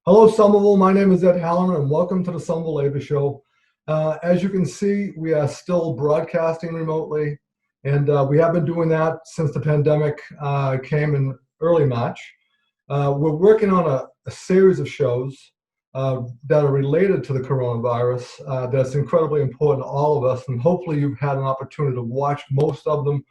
Hello, Somerville. My name is Ed Halloran, and welcome to the Somerville Labor Show. As you can see, we are still broadcasting remotely, and we have been doing that since the pandemic came in early March. We're working on a series of shows that are related to the coronavirus that's incredibly important to all of us, and hopefully you've had an opportunity to watch most of them.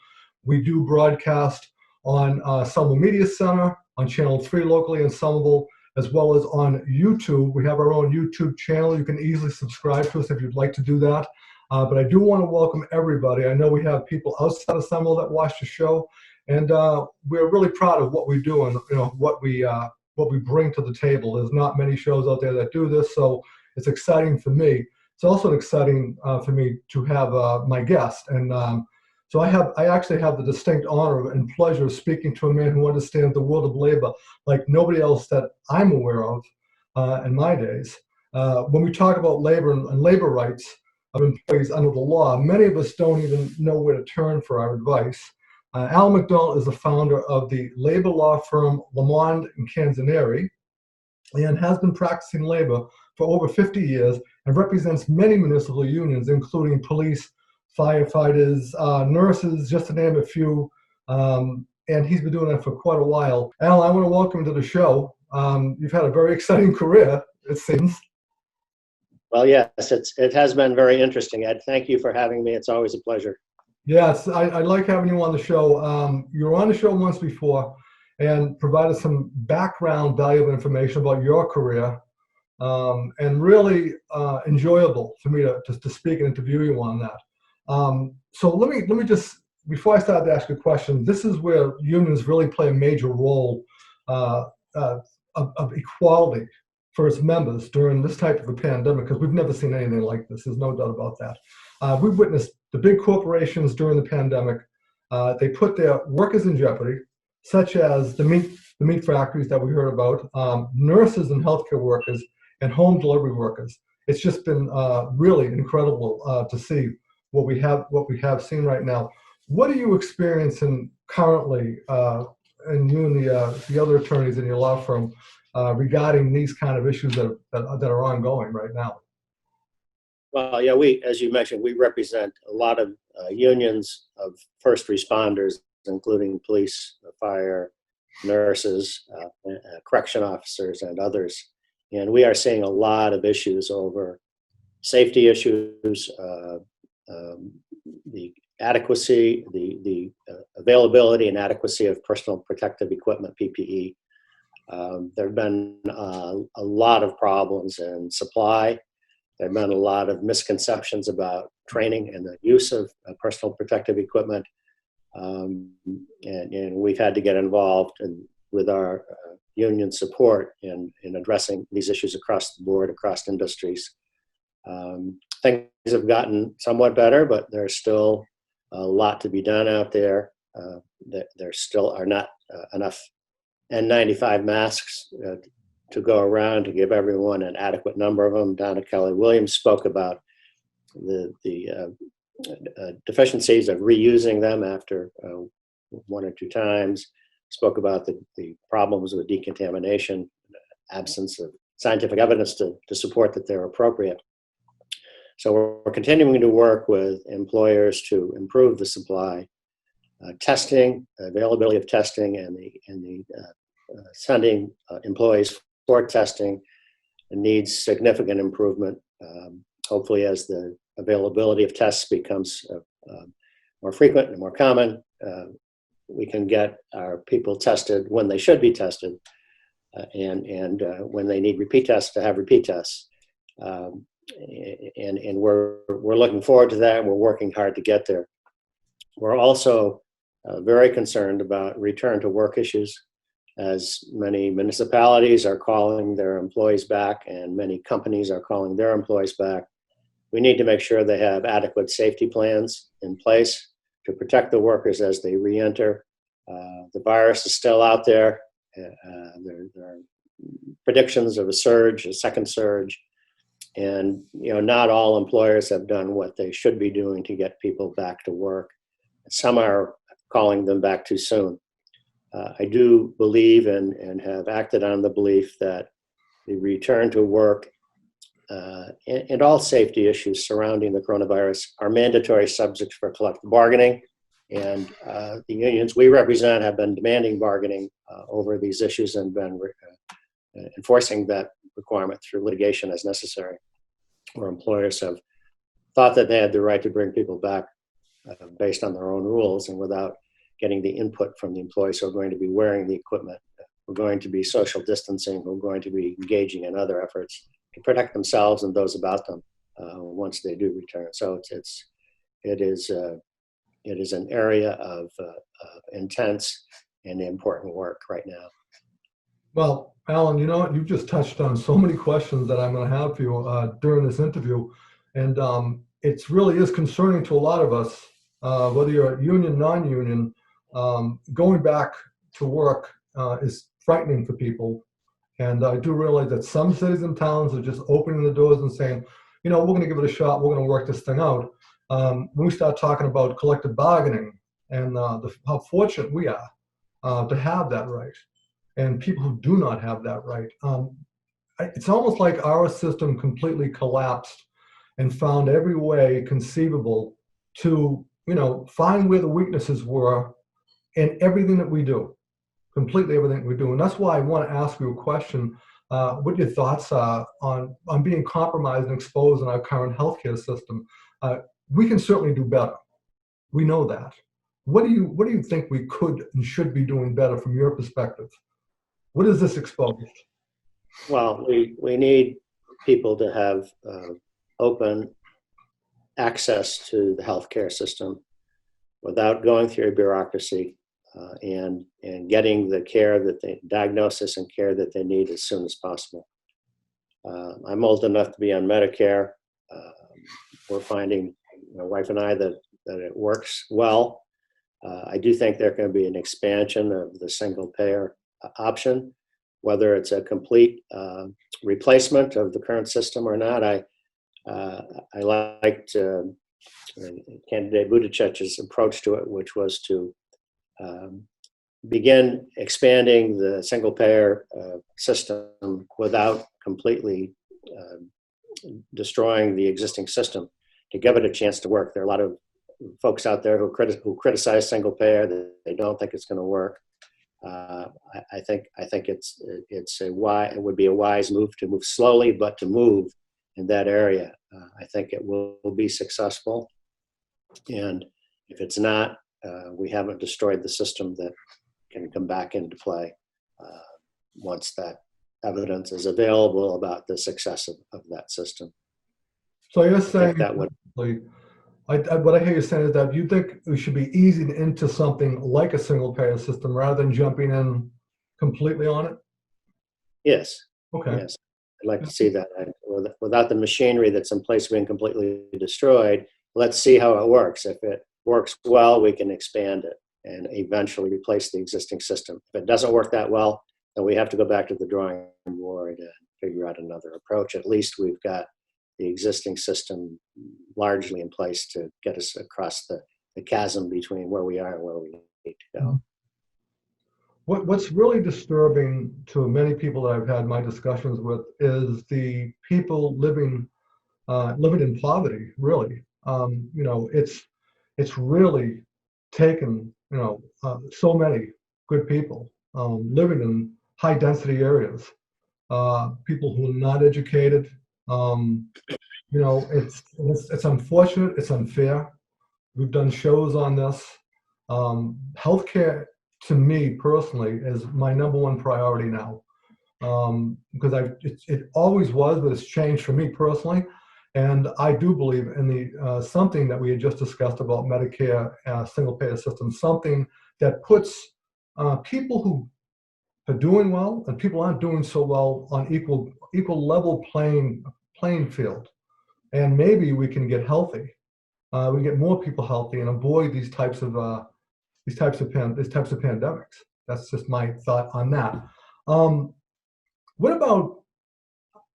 We do broadcast on Somerville Media Center, on Channel 3 locally in Somerville, as well as on YouTube. We have our own YouTube channel. You can easily subscribe to us if you'd like to do that. But I do want to welcome everybody. I know we have people outside of Somerville that watch the show, and we're really proud of what we do and what we bring to the table. There's not many shows out there that do this, so it's exciting for me. It's also exciting for me to have my guest, and so I actually have the distinct honor and pleasure of speaking to a man who understands the world of labor like nobody else that I'm aware of in my days. When we talk about labor and labor rights of employees under the law, many of us don't even know where to turn for our advice. Alan McDonald is the founder of the labor law firm Lamond and Canzoneri and has been practicing labor for over 50 years and represents many municipal unions, including police, firefighters, nurses, just to name a few. And he's been doing that for quite a while. Al, I want to welcome you to the show. You've had a very exciting career, it seems. Well, yes, it has been very interesting, Ed. Thank you for having me. It's always a pleasure. Yes, I like having you on the show. You were on the show once before and provided some background valuable information about your career, and really enjoyable for me to speak and interview you on that. So let me just, before I start to ask you a question, this is where unions really play a major role of equality for its members during this type of a pandemic, because we've never seen anything like this. There's no doubt about that. We've witnessed the big corporations during the pandemic. They put their workers in jeopardy, such as the meat factories that we heard about, nurses and healthcare workers, and home delivery workers. It's just been really incredible to see what we have seen right now. What are you experiencing currently, and you and the other attorneys in your law firm regarding these kind of issues that are ongoing right now? Well, yeah, as you mentioned, we represent a lot of unions of first responders, including police, fire, nurses, correction officers, and others. And we are seeing a lot of issues over safety issues, the adequacy, the availability and adequacy of personal protective equipment, PPE. There have been a lot of problems in supply. There have been a lot of misconceptions about training and the use of personal protective equipment. And we've had to get involved with our union support in addressing these issues across the board, across industries. Things have gotten somewhat better, but there's still a lot to be done out there. There still are not enough N95 masks to go around to give everyone an adequate number of them. Donna Kelly Williams spoke about the deficiencies of reusing them after one or two times, spoke about the problems with decontamination, absence of scientific evidence to support that they're appropriate. So we're continuing to work with employers to improve the supply, testing, availability of testing, and the sending employees for testing needs significant improvement. Hopefully, as the availability of tests becomes more frequent and more common, we can get our people tested when they should be tested, and when they need repeat tests, to have repeat tests. And we're looking forward to that, and we're working hard to get there. We're also very concerned about return to work issues, as many municipalities are calling their employees back and many companies are calling their employees back. We need to make sure they have adequate safety plans in place to protect the workers as they re-enter. The virus is still out there. There are predictions of a second surge. And not all employers have done what they should be doing to get people back to work. Some are calling them back too soon. I do believe and have acted on the belief that the return to work, and all safety issues surrounding the coronavirus are mandatory subjects for collective bargaining. And the unions we represent have been demanding bargaining over these issues and been enforcing that requirement through litigation as necessary, where employers have thought that they had the right to bring people back based on their own rules and without getting the input from the employees who are going to be wearing the equipment, who are going to be social distancing, who are going to be engaging in other efforts to protect themselves and those about them once they do return. So it is an area of intense and important work right now. Well, Alan, you know what? You've just touched on so many questions that I'm going to have for you during this interview. And it really is concerning to a lot of us, whether you're union, non-union, going back to work is frightening for people. And I do realize that some cities and towns are just opening the doors and saying, you know, we're going to give it a shot. We're going to work this thing out. When we start talking about collective bargaining and how fortunate we are to have that right, and people who do not have that right, it's almost like our system completely collapsed and found every way conceivable to, you know, find where the weaknesses were in everything that we do, completely everything we do. And that's why I want to ask you a question, what your thoughts are on being compromised and exposed in our current healthcare system. We can certainly do better. We know that. What do you think we could and should be doing better from your perspective? What is this exposed? Well, we need people to have open access to the healthcare system without going through a bureaucracy, and getting the care diagnosis and care that they need as soon as possible. I'm old enough to be on Medicare. We're finding, my wife and I, that it works well. I do think there can be an expansion of the single payer option, whether it's a complete replacement of the current system or not. I liked candidate Buttigieg's approach to it, which was to begin expanding the single payer system without completely destroying the existing system, to give it a chance to work. There are a lot of folks out there who criticize single payer, that they don't think it's going to work. I think it would be a wise move to move slowly, but to move in that area. I think it will be successful. And if it's not, we haven't destroyed the system that can come back into play once that evidence is available about the success of that system. So you're saying that would. What I hear you saying is that you think we should be easing into something like a single payer system rather than jumping in completely on it? Yes. Okay. Yes. I'd like to see that. Without the machinery that's in place being completely destroyed, let's see how it works. If it works well, we can expand it and eventually replace the existing system. If it doesn't work that well, then we have to go back to the drawing board and figure out another approach. At least we've got the existing system largely in place to get us across the chasm between where we are and where we need to go. What's really disturbing to many people that I've had my discussions with is the people living in poverty. Really, you know, it's really taken, you know, so many good people living in high density areas, people who are not educated. You know, it's unfortunate. It's unfair. We've done shows on this. Healthcare, to me personally, is my number one priority now, because it always was, but it's changed for me personally. And I do believe in the something that we had just discussed about Medicare single payer system, something that puts people who are doing well and people aren't doing so well on equal level playing field. And maybe we can get healthy. We get more people healthy and avoid these types of pandemics. That's just my thought on that. What about,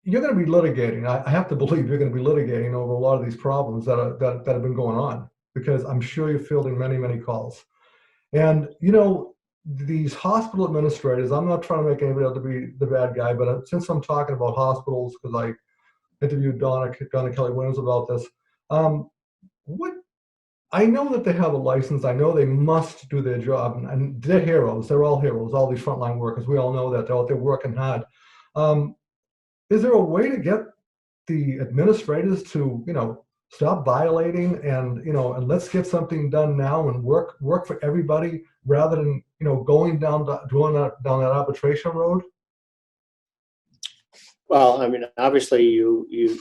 you're going to be litigating? I have to believe you're going to be litigating over a lot of these problems that have been going on, because I'm sure you're fielding many calls. And you know, these hospital administrators, I'm not trying to make anybody out to be the bad guy, but since I'm talking about hospitals, because I interviewed Donna Kelly Williams about this, what I know that they have a license. I know they must do their job, and they're heroes. They're all heroes. All these frontline workers. We all know that they're out there working hard. Um, is there a way to get the administrators to, stop violating and, and let's get something done now and work for everybody rather than, going down that arbitration road? Well, I mean, obviously, you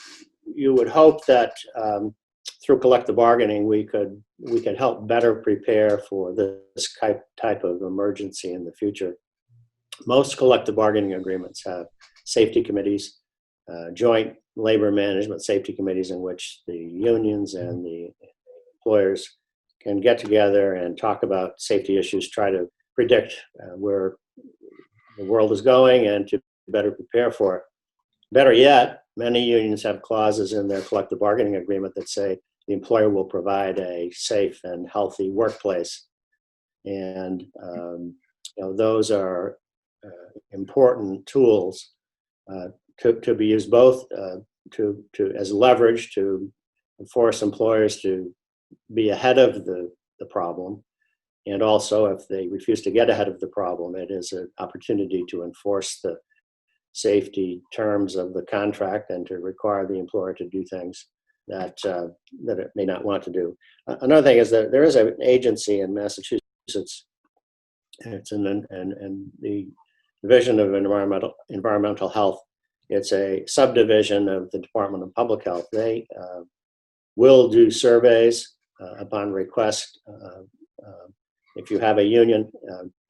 would hope that through collective bargaining, we could help better prepare for this type of emergency in the future. Most collective bargaining agreements have safety committees, joint labor management safety committees, in which the unions and the employers can get together and talk about safety issues, try to predict where the world is going, and to better prepare for it. Better yet, many unions have clauses in their collective bargaining agreement that say the employer will provide a safe and healthy workplace. And those are important tools to be used both to as leverage to force employers to be ahead of the problem, and also if they refuse to get ahead of the problem, it is an opportunity to enforce the safety terms of the contract and to require the employer to do things that it may not want to do. Another thing is that there is an agency in Massachusetts. It's in the Division of Environmental Health. It's a subdivision of the Department of Public Health. They will do surveys upon request. If you have a union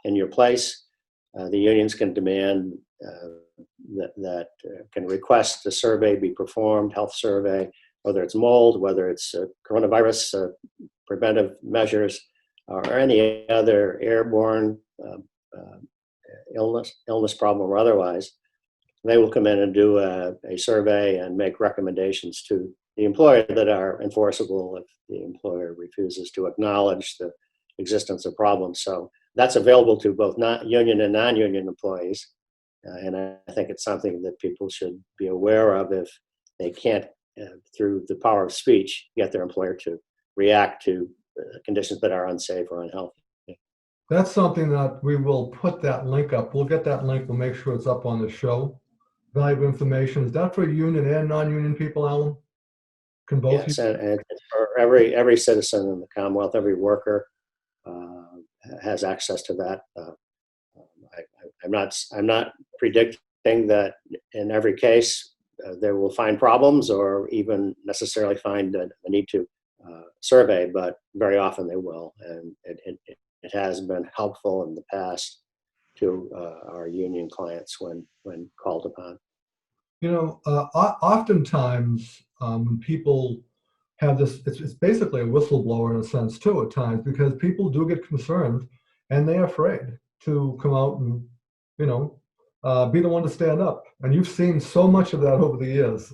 in your place, the unions can demand that can request a survey be performed, health survey, whether it's mold, whether it's coronavirus preventive measures, or any other airborne illness problem or otherwise. They will come in and do a survey and make recommendations to the employer that are enforceable if the employer refuses to acknowledge the existence of problems. So that's available to both union and non-union employees. And I think it's something that people should be aware of if they can't, through the power of speech, get their employer to react to conditions that are unsafe or unhealthy. That's something that we will put that link up. We'll get that link. We'll make sure it's up on the show. Valuable information. Is that for union and non-union people, Alan? Can both? Yes, and for every citizen in the Commonwealth, every worker has access to that. I'm not predicting that in every case they will find problems or even necessarily find a need to survey, but very often they will, and it has been helpful in the past to our union clients when called upon. Oftentimes when people have this, it's basically a whistleblower in a sense too at times, because people do get concerned and they're afraid to come out and, be the one to stand up. And you've seen so much of that over the years.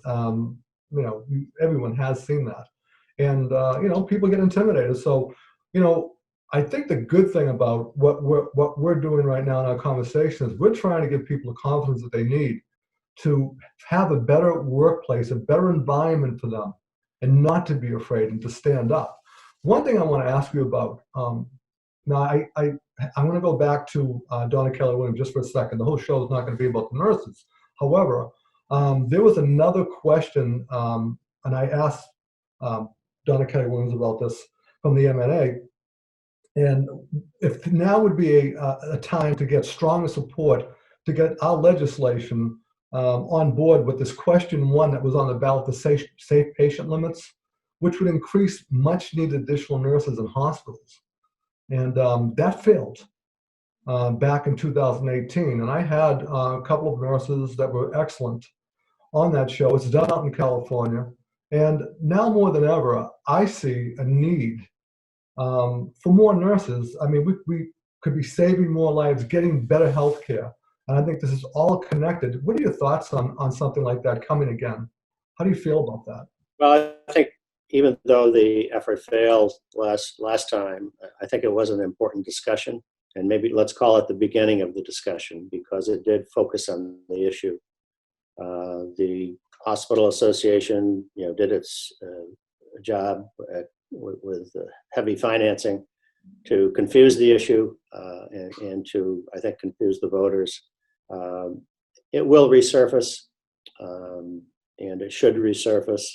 Everyone has seen that. And, people get intimidated. So, I think the good thing about what we're doing right now in our conversation is we're trying to give people the confidence that they need to have a better workplace, a better environment for them, and not to be afraid and to stand up. One thing I want to ask you about, now I'm going to go back to Donna Kelly Williams just for a second. The whole show is not going to be about the nurses. However, there was another question, and I asked Donna Kelly Williams about this from the MNA, and if now would be a time to get stronger support to get our legislation on board with this question one that was on the ballot, the safe patient limits, which would increase much needed additional nurses in hospitals. And that failed back in 2018. And I had a couple of nurses that were excellent on that show. It's done out in California. And now more than ever, I see a need for more nurses. I mean, we could be saving more lives, getting better health care. And I think this is all connected. What are your thoughts on something like that coming again? How do you feel about that? Well, I think even though the effort failed last time, I think it was an important discussion. and maybe let's call it the beginning of the discussion, because it did focus on the issue. The Hospital Association, did its job with heavy financing to confuse the issue and to, I think, confuse the voters. It will resurface, and it should resurface.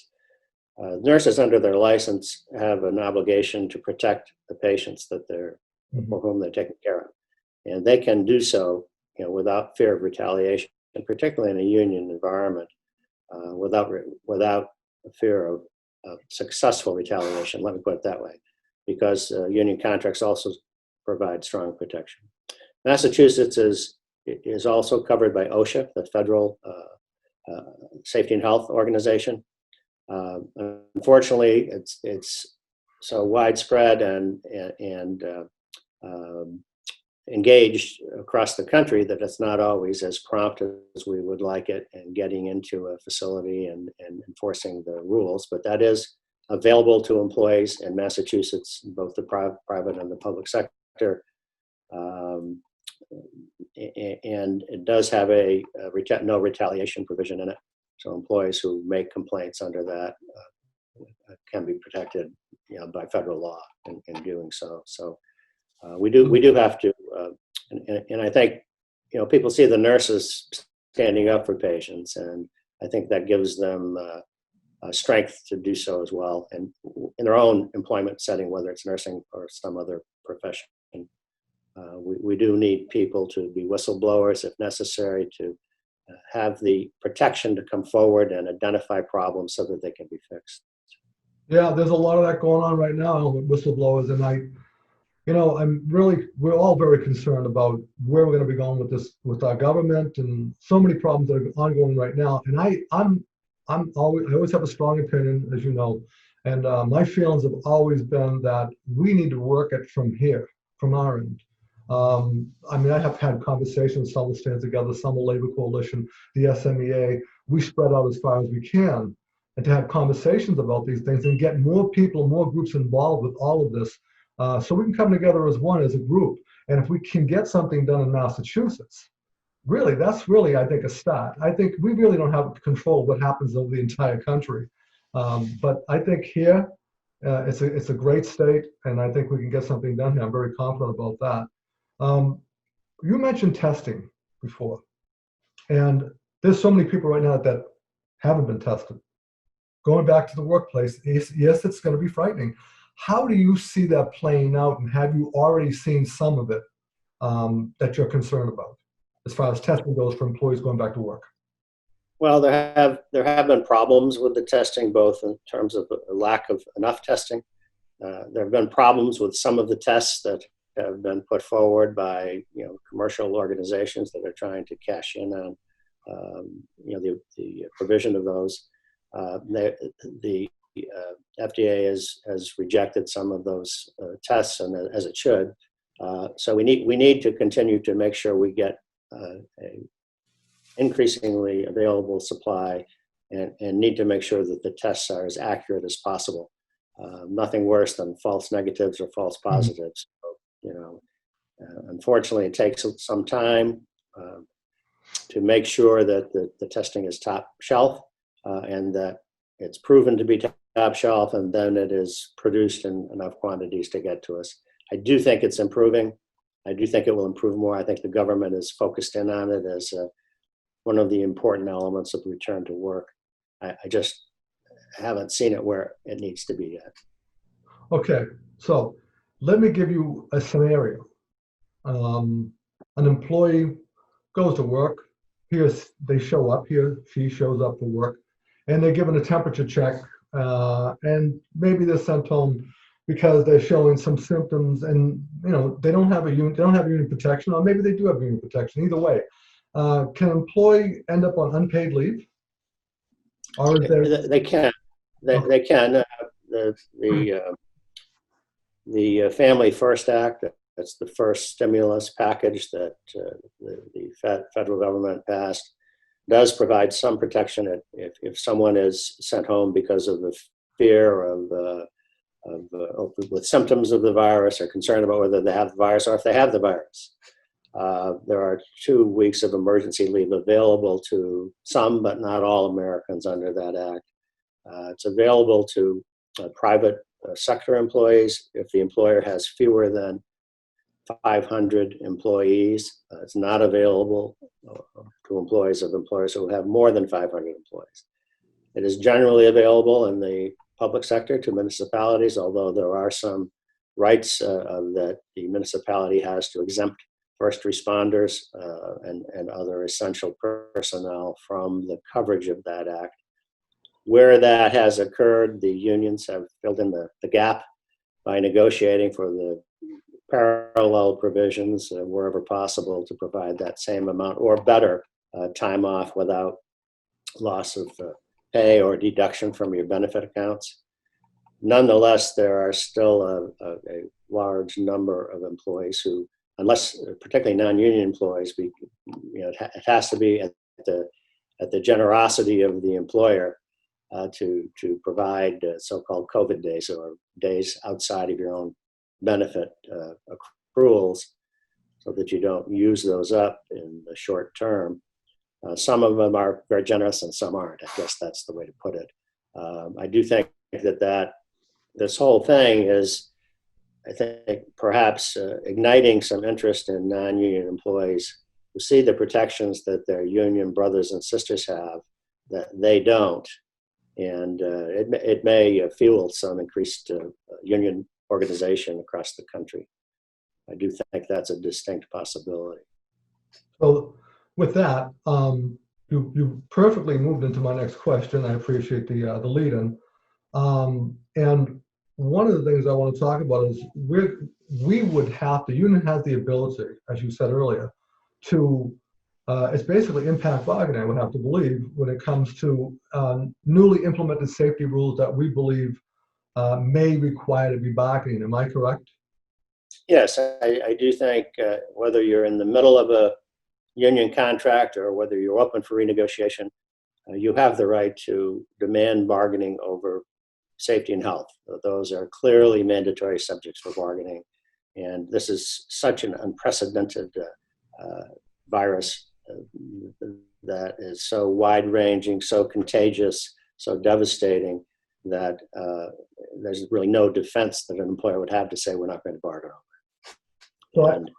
Nurses under their license have an obligation to protect the patients that for whom they're taking care of, and they can do so, without fear of retaliation, and particularly in a union environment, without a fear of successful retaliation. Let me put it that way, because union contracts also provide strong protection. Massachusetts is also covered by OSHA, the Federal Safety and Health Organization. Unfortunately, it's so widespread and engaged across the country that it's not always as prompt as we would like it in getting into a facility and enforcing the rules. But that is available to employees in Massachusetts, both the private and the public sector. And it does have a no retaliation provision in it. So employees who make complaints under that can be protected, by federal law in doing so. So we do have to, and I think, people see the nurses standing up for patients, and I think that gives them strength to do so as well, and in their own employment setting, whether it's nursing or some other profession. We do need people to be whistleblowers if necessary, to have the protection to come forward and identify problems so that they can be fixed. Yeah, there's a lot of that going on right now with whistleblowers, and we're all very concerned about where we're going to be going with this, with our government, and so many problems that are ongoing right now. And I always have a strong opinion, as you know, and my feelings have always been that we need to work it from here, from our end. I have had conversations, some will stand together, some will Labor Coalition, the SMEA. We spread out as far as we can, and to have conversations about these things and get more people, more groups involved with all of this, so we can come together as one, as a group. And if we can get something done in Massachusetts, really, that's really, I think, a start. I think we really don't have control of what happens over the entire country. But I think here, it's a great state, and I think we can get something done here. I'm very confident about that. You mentioned testing before, and there's so many people right now that haven't been tested. Going back to the workplace, yes, it's going to be frightening. How do you see that playing out, and have you already seen some of it that you're concerned about as far as testing goes for employees going back to work? Well, there have been problems with the testing, both in terms of a lack of enough testing. There have been problems with some of the tests that have been put forward by commercial organizations that are trying to cash in on the provision of those. The FDA has rejected some of those tests, and as it should. So we need to continue to make sure we get a increasingly available supply, and need to make sure that the tests are as accurate as possible. Nothing worse than false negatives or false positives. So, unfortunately, it takes some time to make sure that the testing is top shelf, and that it's proven to be top shelf, and then it is produced in enough quantities to get to us. I do think it's improving. I do think it will improve more. I think the government is focused in on it as one of the important elements of return to work. I just haven't seen it where it needs to be yet. Okay, so let me give you a scenario. An employee goes to work. They show up here. She shows up for work, and they're given a temperature check, and maybe they're sent home because they're showing some symptoms, and they don't have union protection, or maybe they do have union protection. Either way, can an employee end up on unpaid leave? Or is there... They can. They can. The Family First Act, that's the first stimulus package that the federal government passed, does provide some protection if someone is sent home because of the fear of with symptoms of the virus or concerned about whether they have the virus or if they have the virus. There are 2 weeks of emergency leave available to some, but not all Americans under that act. It's available to private sector employees if the employer has fewer than 500 employees. It's not available to employees of employers who have more than 500 employees. It is generally available in the public sector to municipalities, although there are some rights that the municipality has to exempt first responders and other essential personnel from the coverage of that act. Where that has occurred, the unions have filled in the gap by negotiating for the parallel provisions wherever possible to provide that same amount or better time off without loss of pay or deduction from your benefit accounts. Nonetheless, there are still a large number of employees who, unless particularly non-union employees, it has to be at the generosity of the employer to provide so-called COVID days or days outside of your own benefit accruals, so that you don't use those up in the short term. Some of them are very generous and some aren't. I guess that's the way to put it. I do think that this whole thing is, I think, perhaps igniting some interest in non-union employees who see the protections that their union brothers and sisters have that they don't. And it may fuel some increased union organization across the country. I do think that's a distinct possibility. So with that, you perfectly moved into my next question. I appreciate the lead-in. And one of the things I want to talk about is we would have, the union has the ability, as you said earlier, to it's basically impact bargaining, I would have to believe, when it comes to newly implemented safety rules that we believe may require to be bargaining. Am I correct? Yes, I do think whether you're in the middle of a union contract or whether you're open for renegotiation, you have the right to demand bargaining over safety and health. Those are clearly mandatory subjects for bargaining. And this is such an unprecedented virus that is so wide-ranging, so contagious, so devastating that there's really no defense that an employer would have to say we're not going to bargain over it.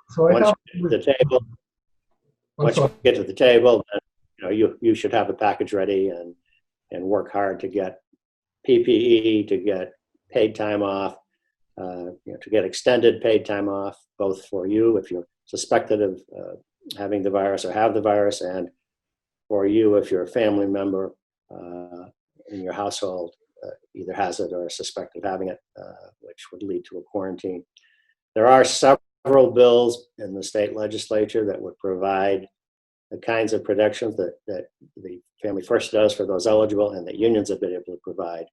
Once you get to the table, then, you should have a package ready and work hard to get PPE, to get paid time off, to get extended paid time off, both for you if you're suspected of having the virus or have the virus, and for you if you're a family member in your household either has it or is suspected of having it, which would lead to a quarantine. There are several bills in the state legislature that would provide the kinds of protections that the Family First does for those eligible and that unions have been able to provide.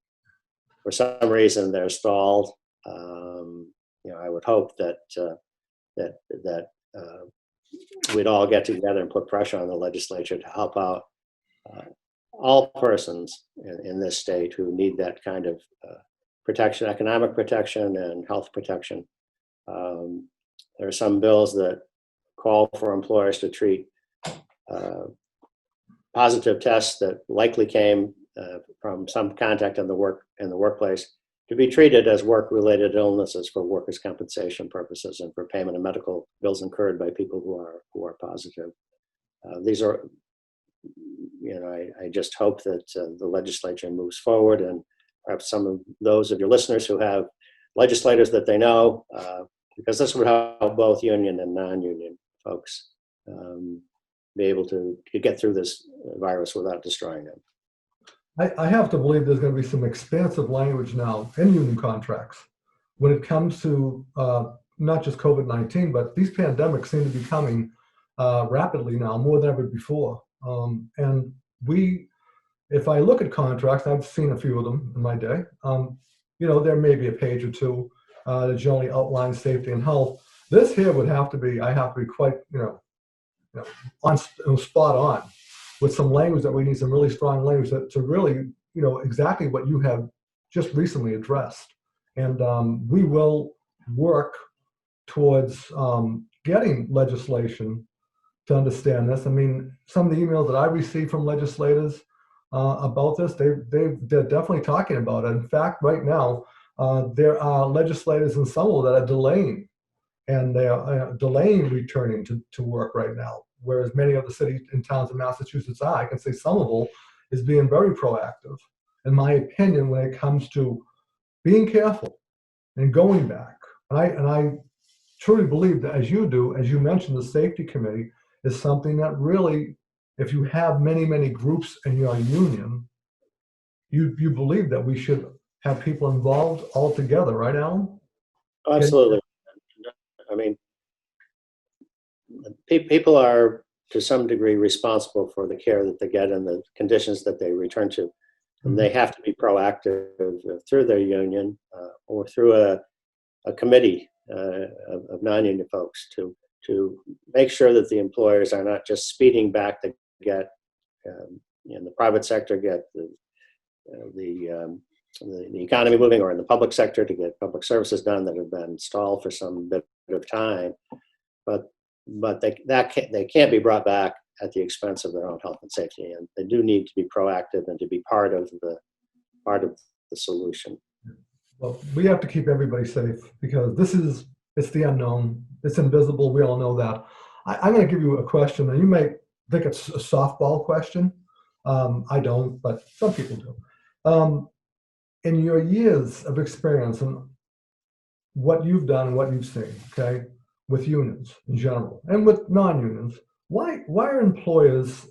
For some reason, they're stalled. I would hope that we'd all get together and put pressure on the legislature to help out all persons in this state who need that kind of protection, economic protection and health protection. There are some bills that call for employers to treat positive tests that likely came from some contact in the workplace to be treated as work-related illnesses for workers' compensation purposes and for payment of medical bills incurred by people who are positive. These are, I just hope that the legislature moves forward, and perhaps some of those of your listeners who have legislators that they know, because this would help both union and non-union folks be able to get through this virus without destroying them. I have to believe there's going to be some expansive language now in union contracts when it comes to not just COVID-19, but these pandemics seem to be coming rapidly now, more than ever before. And if I look at contracts, I've seen a few of them in my day, there may be a page or two that generally outlines safety and health. This here would have to be, I have to be quite, spot on with some language that we need, some really strong language to really, exactly what you have just recently addressed. And we will work towards getting legislation to understand this. I mean, some of the emails that I received from legislators about this, they're definitely talking about it. In fact, right now, there are legislators in Somerville that are delaying, and they are delaying returning to work right now, whereas many other cities and towns in Massachusetts are. I can say Somerville is being very proactive, in my opinion, when it comes to being careful and going back. And I truly believe that, as you do, as you mentioned, the safety committee is something that really, if you have many, many groups in your union, you believe that we should have people involved all together, right, Alan? Absolutely. I mean, people are to some degree responsible for the care that they get and the conditions that they return to. And they have to be proactive through their union or through a committee of non-union folks to make sure that the employers are not just speeding back to get in the private sector, get the economy moving, or in the public sector to get public services done that have been stalled for some bit of time, but they can't be brought back at the expense of their own health and safety, and they do need to be proactive and to be part of the solution. Well, we have to keep everybody safe because it's the unknown. It's invisible. We all know that. I'm going to give you a question, and you may think it's a softball question. I don't, but some people do. In your years of experience and what you've done and what you've seen, okay, with unions in general and with non-unions, why are employers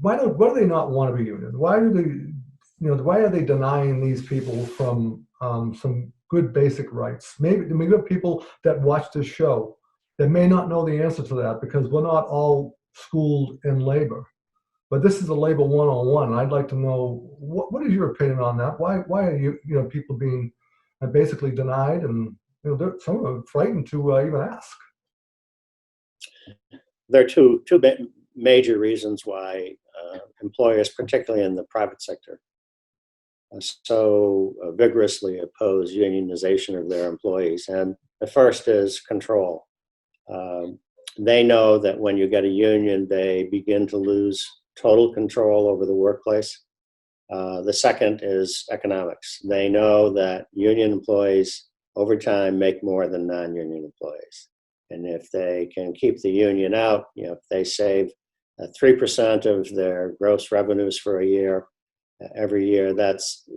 why do they not want to be union? Why do they, why are they denying these people from some good basic rights? Maybe we have people that watch this show that may not know the answer to that because we're not all schooled in labor. But this is a labor 101. I'd like to know what is your opinion on that? Why are people being basically denied, and some of them frightened to even ask? There are two major reasons why employers, particularly in the private sector, so vigorously oppose unionization of their employees. And the first is control. They know that when you get a union, they begin to lose total control over the workplace. The second is economics. They know that union employees over time make more than non-union employees. And if they can keep the union out, if they save 3% of their gross revenues for a year, every year, that's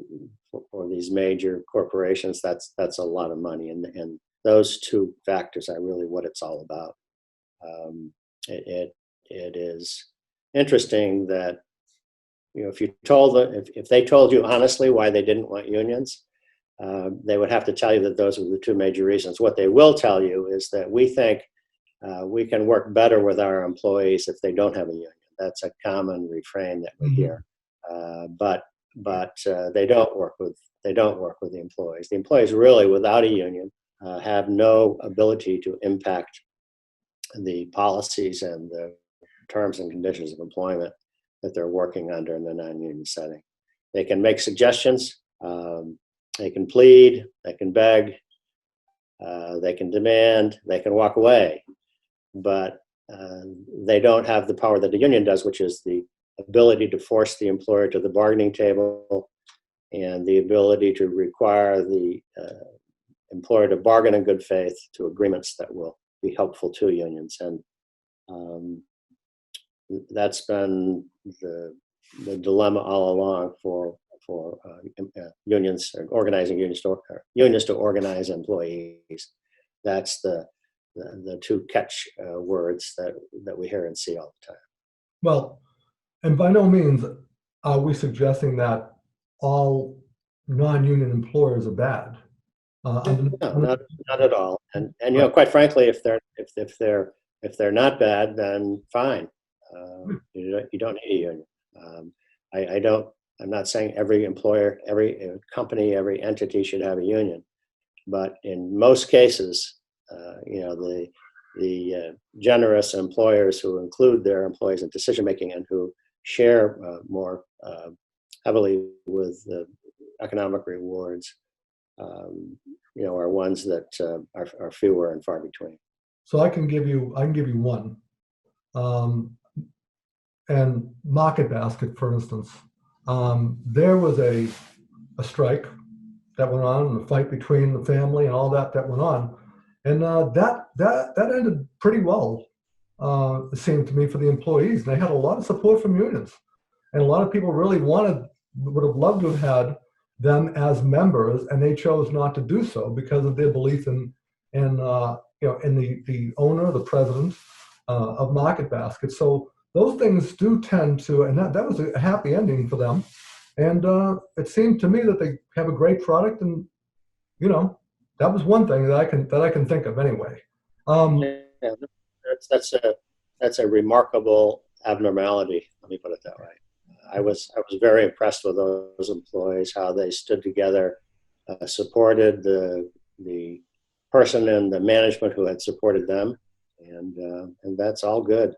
for these major corporations, that's a lot of money. And those two factors are really what it's all about. It is interesting that if they told you honestly why they didn't want unions, they would have to tell you that those were the two major reasons. What they will tell you is that we think we can work better with our employees if they don't have a union. That's a common refrain that we hear. But they don't work with the employees. The employees really, without a union, have no ability to impact the policies and the terms and conditions of employment that they're working under in the non-union setting. They can make suggestions, they can plead, they can beg, they can demand, they can walk away, but they don't have the power that a union does, which is the ability to force the employer to the bargaining table and the ability to require the employer to bargain in good faith to agreements that will be helpful to unions. And that's been the dilemma all along for unions, organizing unions to organize employees. That's the two catch words that we hear and see all the time. Well, and by no means are we suggesting that all non-union employers are bad. No, not at all. And quite frankly, if they're not bad, then fine. You don't need a union. I'm not saying every employer, every company, every entity should have a union, but in most cases, the generous employers who include their employees in decision making and who share more heavily with the economic rewards are ones that are fewer and far between. So I can give you one. And Market Basket, for instance, there was a strike that went on, and a fight between the family and all that went on, and that ended pretty well. It seemed to me, for the employees. They had a lot of support from unions, and a lot of people really would have loved to have had them as members, and they chose not to do so because of their belief in the owner, the president of Market Basket. So those things do tend to, and that was a happy ending for them. And it seemed to me that they have a great product, and that was one thing that I can think of anyway. Yeah, that's a remarkable abnormality. Let me put it that way. I was very impressed with those employees, how they stood together, supported the person in the management who had supported them, and that's all good.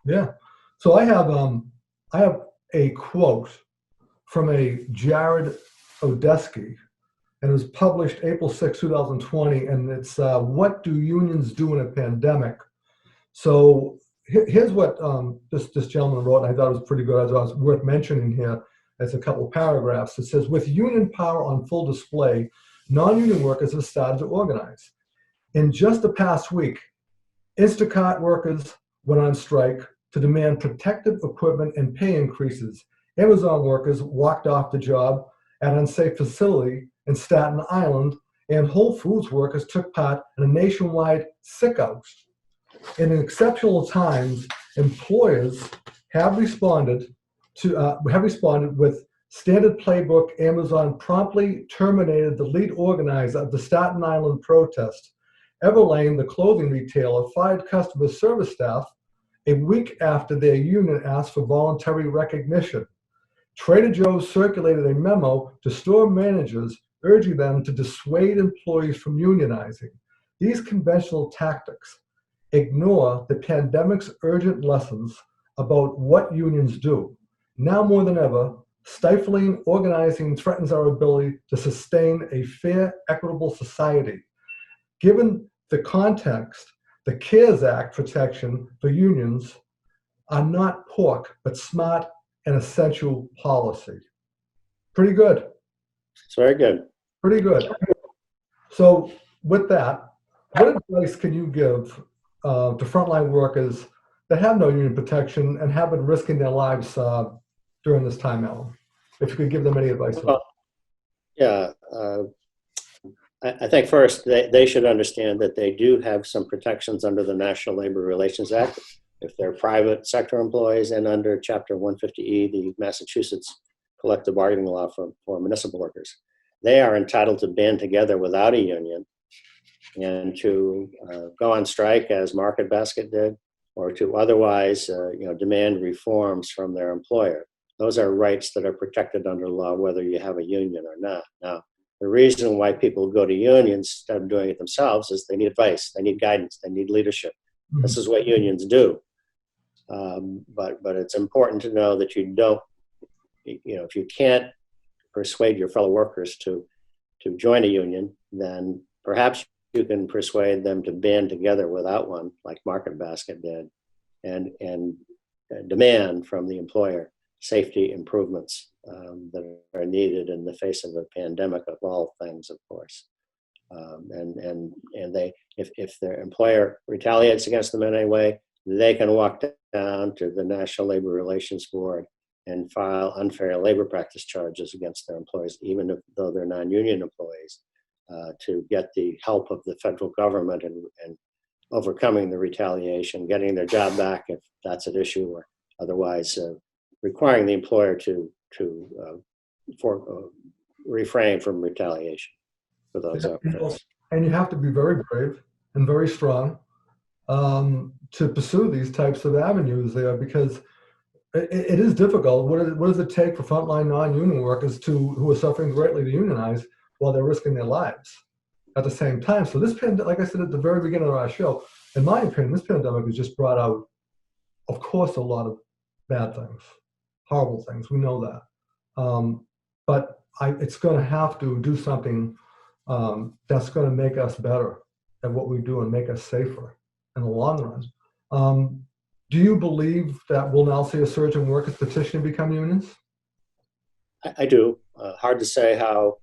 Yeah. So I have a quote from a Jared Odeski, and it was published April 6, 2020, and it's "What do unions do in a pandemic?" So here's what this gentleman wrote, and I thought it was pretty good. I thought it was worth mentioning here as a couple of paragraphs. It says, "With union power on full display, non-union workers have started to organize. In just the past week, Instacart workers went on strike to demand protective equipment and pay increases. Amazon workers walked off the job at an unsafe facility in Staten Island, and Whole Foods workers took part in a nationwide sick-out. In exceptional times, employers have responded with standard playbook. Amazon promptly terminated the lead organizer of the Staten Island protest. Everlane, the clothing retailer, fired customer service staff a week after their union asked for voluntary recognition. Trader Joe's circulated a memo to store managers urging them to dissuade employees from unionizing. These conventional tactics ignore the pandemic's urgent lessons about what unions do. Now more than ever, stifling organizing threatens our ability to sustain a fair, equitable society. Given the context, the CARES Act protection for unions are not pork, but smart and essential policy." Pretty good. It's very good. Pretty good. So with that, what advice can you give to frontline workers that have no union protection and have been risking their lives during this time, Alan? If you could give them any advice. Well, yeah. I think first they should understand that they do have some protections under the National Labor Relations Act if they're private sector employees, and under Chapter 150E, the Massachusetts collective bargaining law for municipal workers. They are entitled to band together without a union and to go on strike, as Market Basket did, or to otherwise demand reforms from their employer. Those are rights that are protected under law, whether you have a union or not. Now, the reason why people go to unions instead of doing it themselves is they need advice, they need guidance, they need leadership. Mm-hmm. This is what unions do. But it's important to know that you don't, if you can't persuade your fellow workers to join a union, then perhaps you can persuade them to band together without one, like Market Basket did, and demand from the employer safety improvements that are needed in the face of a pandemic of all things, of course. And they, if their employer retaliates against them in any way, they can walk down to the National Labor Relations Board and file unfair labor practice charges against their employees, even though they're non-union employees, to get the help of the federal government and overcoming the retaliation, getting their job back if that's an issue, or otherwise requiring the employer to refrain from retaliation for those efforts. And you have to be very brave and very strong to pursue these types of avenues there, because it is difficult. What does it take for frontline non-union workers who are suffering greatly to unionize while they're risking their lives at the same time? So this pandemic, like I said at the very beginning of our show, in my opinion, this pandemic has just brought out, of course, a lot of bad things, horrible things. We know that. But it's going to have to do something that's going to make us better at what we do and make us safer in the long run. Do you believe that we'll now see a surge in workers petitioning to become unions? I do. Hard to say how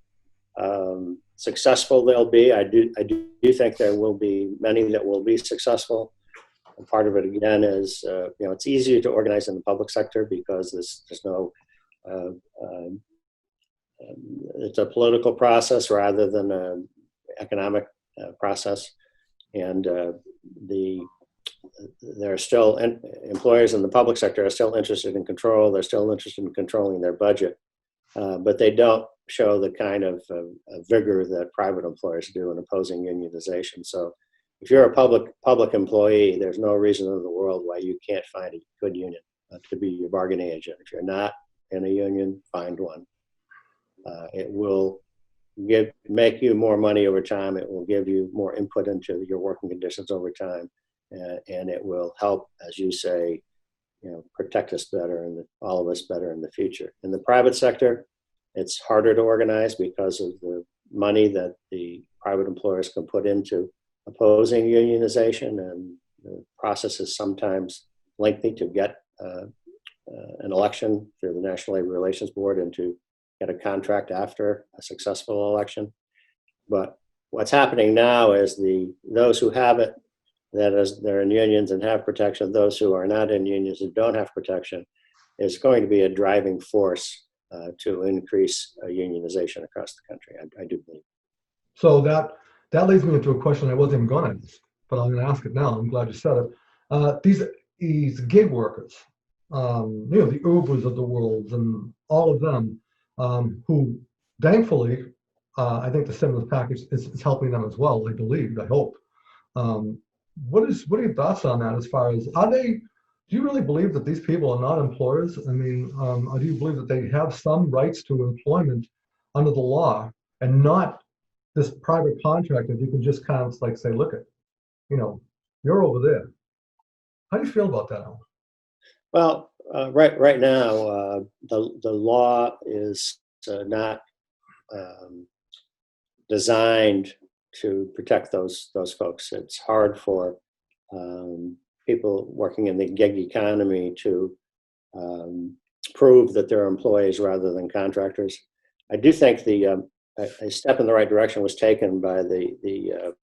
successful they'll be. I do think there will be many that will be successful. And part of it again is it's easier to organize in the public sector because there's no it's a political process rather than an economic process, and there are still employers in the public sector are still interested in control. They're still interested in controlling their budget, but they don't show the kind of vigor that private employers do in opposing unionization. So if you're a public employee, there's no reason in the world why you can't find a good union to be your bargaining agent. If you're not in a union, find one. It will make you more money over time. It will give you more input into your working conditions over time, and it will help, as you say, protect us better and all of us better in the future. In the private sector, it's harder to organize because of the money that the private employers can put into opposing unionization, and the process is sometimes lengthy to get an election through the National Labor Relations Board and to get a contract after a successful election. But what's happening now is those who have it, that is, they're in unions and have protection, those who are not in unions and don't have protection, is going to be a driving force to increase unionization across the country. I do believe. So that leads me into a question I wasn't even going to ask, but I'm going to ask it now. I'm glad you said it. These gig workers, the Ubers of the world and all of them, who thankfully, I think the stimulus package is helping them as well. I believe, I hope. What are your thoughts on that? As far as do you really believe that these people are not employers? I mean, or do you believe that they have some rights to employment under the law and not this private contract that you can just kind of like say, look at, you're over there. How do you feel about that, Alan? Well, right now, the law is not designed to protect those folks. It's hard for people working in the gig economy to prove that they're employees rather than contractors. I do think a step in the right direction was taken by the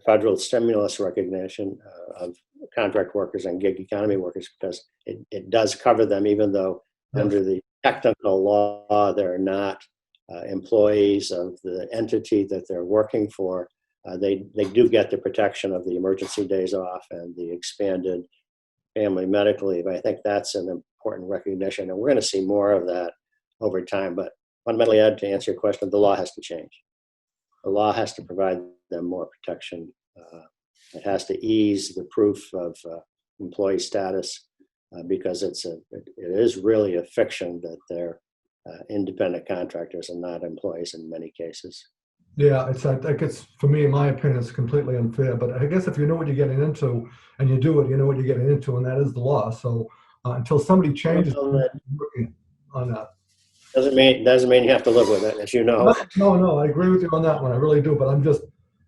federal stimulus recognition of contract workers and gig economy workers, because it does cover them, even though under the technical law they're not employees of the entity that they're working for. They do get the protection of the emergency days off and the expanded family medical leave. I think that's an important recognition, and we're going to see more of that over time. But fundamentally, Ed, to answer your question, the law has to change. The law has to provide them more protection. It has to ease the proof of employee status because it is really a fiction that they're independent contractors and not employees in many cases. Yeah, it's for me, in my opinion, it's completely unfair. But I guess if you know what you're getting into and you do it, you know what you're getting into, and that is the law. So until somebody changes on that. Doesn't mean you have to live with it, as you know. No, I agree with you on that one. I really do. But I'm just,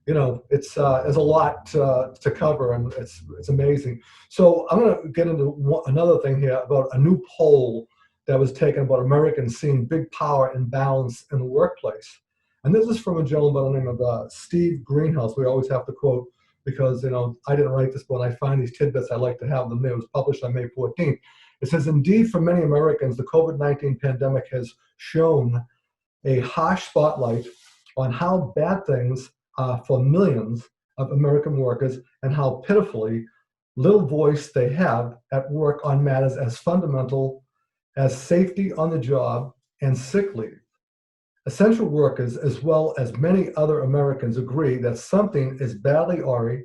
it's there's a lot to cover, and it's amazing. So I'm going to get into another thing here about a new poll that was taken about Americans seeing big power and balance in the workplace. And this is from a gentleman by the name of Steve Greenhouse. We always have to quote because, I didn't write this, but when I find these tidbits, I like to have them there. It was published on May 14th. It says, indeed, for many Americans, the COVID-19 pandemic has shown a harsh spotlight on how bad things are for millions of American workers and how pitifully little voice they have at work on matters as fundamental as safety on the job and sick leave. Essential workers, as well as many other Americans, agree that something is badly awry.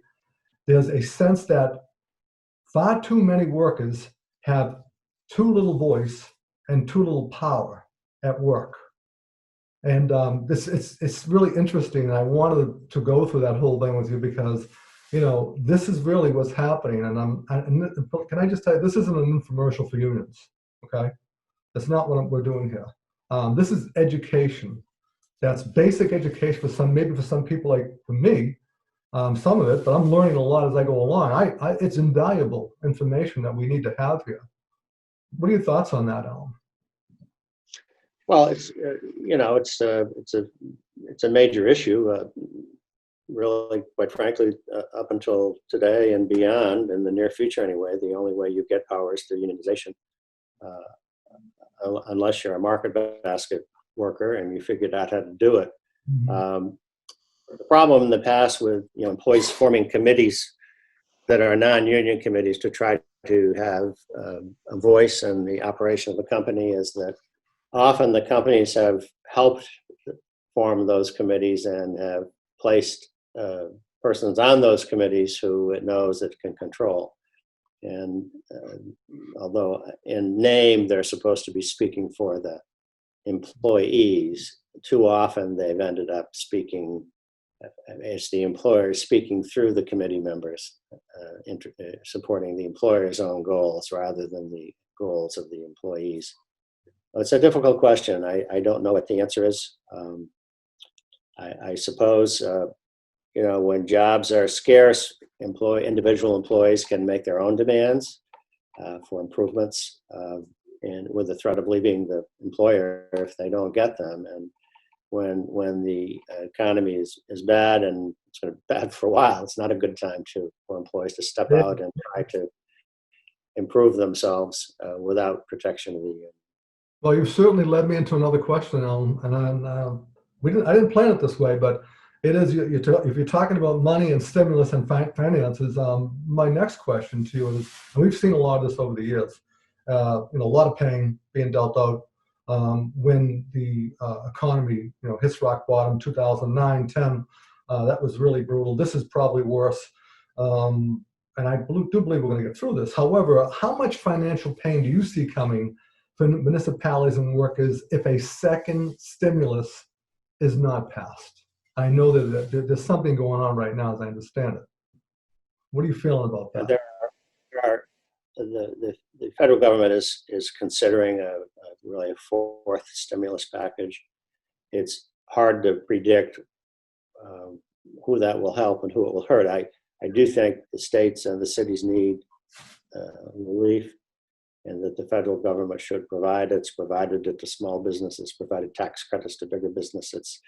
There's a sense that far too many workers have too little voice and too little power at work. And it's really interesting. And I wanted to go through that whole thing with you because, this is really what's happening. And can I just tell you, this isn't an infomercial for unions, okay? That's not what we're doing here. This is education That's basic education for some, maybe for some people like for me, some of it, but I'm learning a lot as I go along. It's invaluable information that we need to have here. What are your thoughts on that, Alan? Well, it's it's a major issue. Really, quite frankly, up until today and beyond, in the near future anyway, the only way you get power is through unionization, unless you're a market basket worker and you figured out how to do it. Mm-hmm. The problem in the past with employees forming committees that are non-union committees to try to have a voice in the operation of the company is that often the companies have helped form those committees and have placed persons on those committees who it knows it can control. And although in name they're supposed to be speaking for the employees, too often they've ended up speaking as the employers speaking through the committee members, supporting the employer's own goals rather than the goals of the employees. It's a difficult question. I don't know what the answer is. I suppose, when jobs are scarce, individual employees can make their own demands for improvements, and with the threat of leaving the employer if they don't get them. And when the economy is bad, and it's been bad for a while, it's not a good time for employees to step out and try to improve themselves without protection of the union. Well, you've certainly led me into another question, Alan, and I didn't plan it this way, but it is. If you're talking about money and stimulus and finances, my next question to you is, and we've seen a lot of this over the years, a lot of pain being dealt out when the economy, hits rock bottom, 2009, 10. That was really brutal. This is probably worse, and I do believe we're going to get through this. However, how much financial pain do you see coming for municipalities and workers if a second stimulus is not passed? I know that there's something going on right now, as I understand it. What are you feeling about that? The federal government is considering really a fourth stimulus package. It's hard to predict who that will help and who it will hurt. I do think the states and the cities need relief, and that the federal government should provide it. It's provided it to small businesses, provided tax credits to bigger businesses,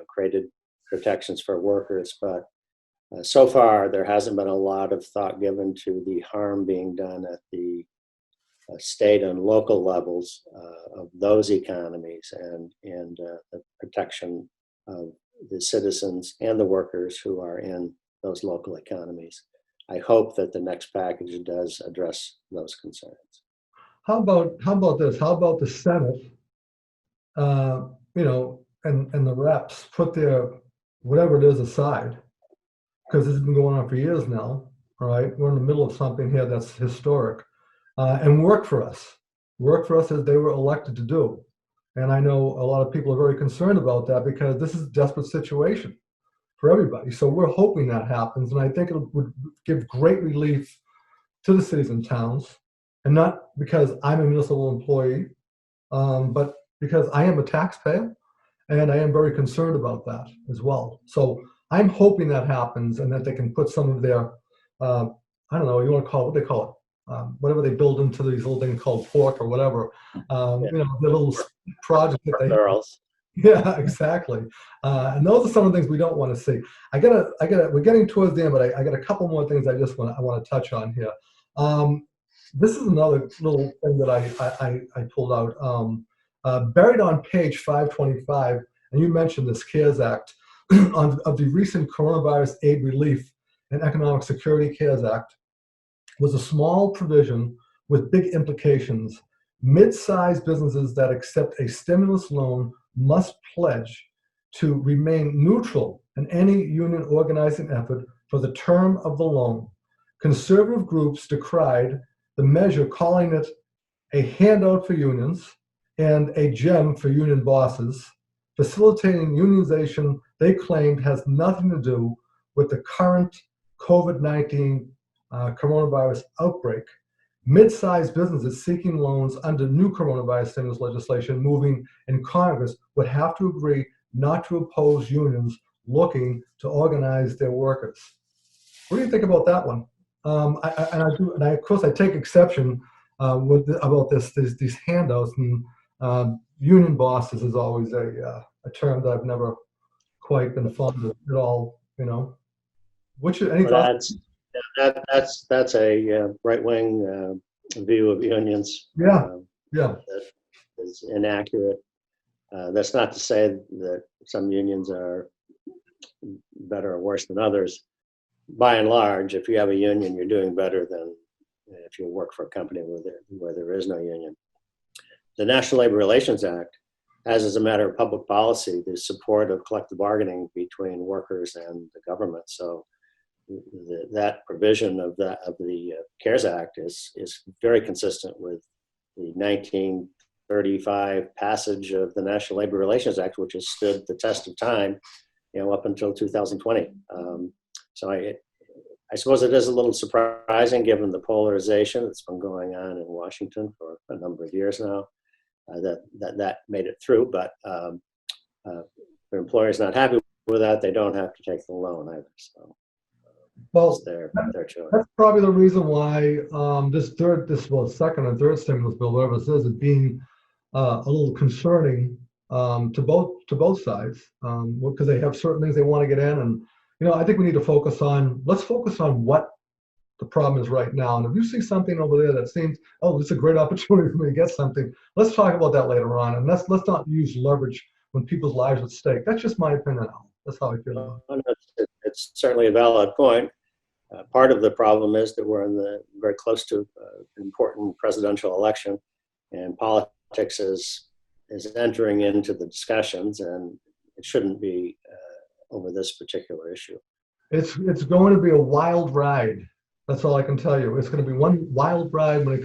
created protections for workers. But so far, there hasn't been a lot of thought given to the harm being done at the state and local levels of those economies, and the protection of the citizens and the workers who are in those local economies. I hope that the next package does address those concerns. How about this? How about the Senate, and the reps put their whatever it is aside, because this has been going on for years now. All right, we're in the middle of something here that's historic, and work for us as they were elected to do. And I know a lot of people are very concerned about that because this is a desperate situation for everybody. So we're hoping that happens, and I think it would give great relief to the cities and towns, and not because I'm a municipal employee, but because I am a taxpayer, and I am very concerned about that as well. So I'm hoping that happens, and that they can put some of their, I don't know, you want to call it, what they call it, whatever they build into these little things called pork or whatever, the little project that they Girls. Yeah, exactly. And those are some of the things we don't want to see. We're getting towards the end, but I got a couple more things I want to touch on here. This is another little thing that I pulled out. Buried on page 525, and you mentioned this CARES Act, of the recent Coronavirus Aid Relief and Economic Security CARES Act, was a small provision with big implications. Mid-sized businesses that accept a stimulus loan must pledge to remain neutral in any union organizing effort for the term of the loan. Conservative groups decried the measure, calling it a handout for unions and a gem for union bosses. Facilitating unionization, they claimed, has nothing to do with the current COVID-19 coronavirus outbreak. mid-sized businesses seeking loans under new coronavirus stimulus legislation moving in Congress would have to agree not to oppose unions looking to organize their workers. What do you think about that one? Of course, I take exception about these handouts, and union bosses is always a term that I've never quite been fond of at all. Any thoughts? That's a right-wing view of unions. Yeah, yeah. That is inaccurate. That's not to say that some unions are better or worse than others. By and large, if you have a union, you're doing better than if you work for a company where there is no union. The National Labor Relations Act has, as a matter of public policy, the support of collective bargaining between workers and the government. So that provision of the CARES Act is very consistent with the 1935 passage of the National Labor Relations Act, which has stood the test of time, up until 2020. So I suppose it is a little surprising, given the polarization that's been going on in Washington for a number of years now, that made it through. But if the employer's not happy with that, they don't have to take the loan either. So well, it's their choice. That's probably the reason why this second and third stimulus bill, whatever it is being a little concerning to both sides, because they have certain things they want to get in, and I think we need to let's focus on what the problem is right now. And if you see something over there that seems, oh, this is a great opportunity for me to get something, let's talk about that later on. And let's not use leverage when people's lives are at stake. That's just my opinion. That's how I feel. It's certainly a valid point. Part of the problem is that we're very close to an important presidential election, and politics is entering into the discussions, and it shouldn't be over this particular issue. It's going to be a wild ride. That's all I can tell you. It's going to be one wild ride when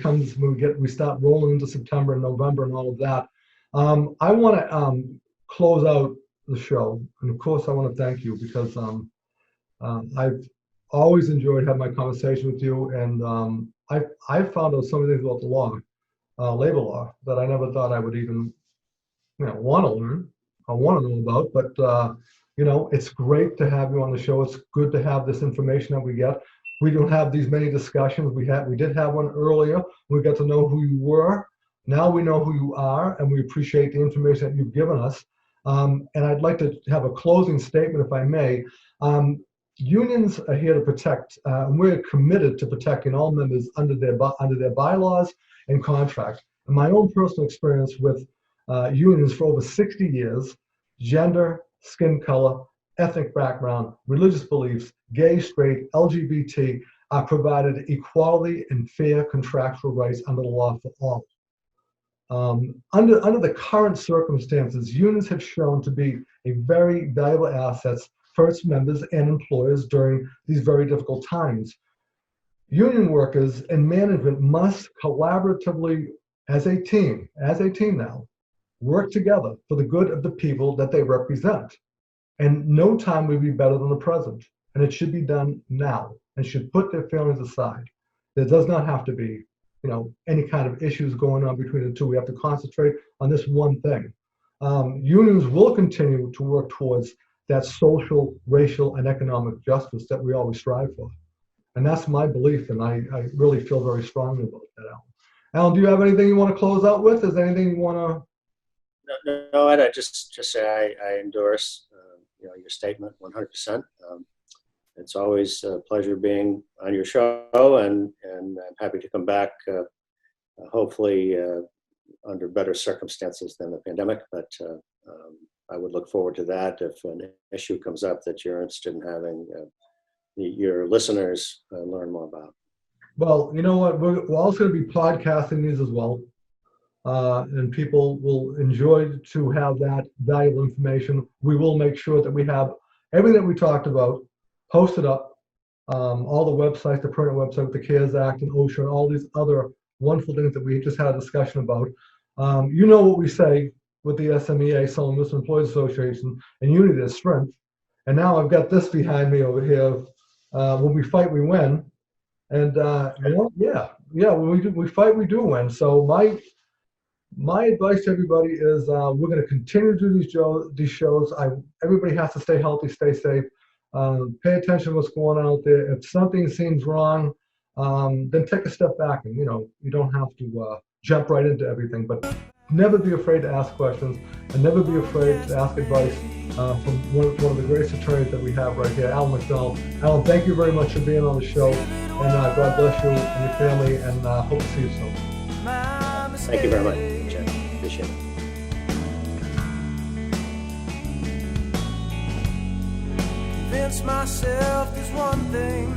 we start rolling into September and November and all of that. I want to close out the show, and of course I want to thank you, because I've always enjoyed having my conversation with you, and I've found out some of the things about the law, labor law, that I never thought I would even want to learn. I want to know about, but it's great to have you on the show. It's good to have this information that we get. We don't have these many discussions. We did have one earlier. We got to know who you were. Now we know who you are, and we appreciate the information that you've given us. And I'd like to have a closing statement, if I may. Unions are here to protect, and we're committed to protecting all members under their bylaws and contract. In my own personal experience with unions for over 60 years, gender, skin color, ethnic background, religious beliefs, gay, straight, LGBT are provided equality and fair contractual rights under the law for all. Under the current circumstances, unions have shown to be a very valuable asset for its members and employers during these very difficult times. Union workers and management must collaboratively, as a team now, work together for the good of the people that they represent. And no time will be better than the present. And it should be done now, and should put their feelings aside. There does not have to be, any kind of issues going on between the two. We have to concentrate on this one thing. Unions will continue to work towards that social, racial, and economic justice that we always strive for. And that's my belief, and I really feel very strongly about that, Alan. Alan, do you have anything you want to close out with? Is there anything you want to? No, Ed, I just say I endorse your statement 100%. It's always a pleasure being on your show, and I'm happy to come back, hopefully under better circumstances than the pandemic. But I would look forward to that if an issue comes up that you're interested in having your listeners learn more about. Well, you know what? We're also going to be podcasting these as well. And people will enjoy to have that valuable information. We will make sure that we have everything that we talked about posted up, all the websites, the permanent website with the CARES Act and OSHA and all these other wonderful things that we just had a discussion about. You know what we say with the SMEA, Solemn Municipal Employees Association, and unity is strength. And now I've got this behind me over here. When we fight, we win. And yeah, we fight, we do win. So my advice to everybody is we're going to continue to do these shows. Everybody has to stay healthy, stay safe, pay attention to what's going on out there. If something seems wrong, then take a step back, and you don't have to jump right into everything. But never be afraid to ask questions, and never be afraid to ask advice from one of the greatest attorneys that we have right here, Alan McDonald. Alan, thank you very much for being on the show, and God bless you and your family, and hope to see you soon. Thank you very much, Jeff. Appreciate it. Convince myself there's one thing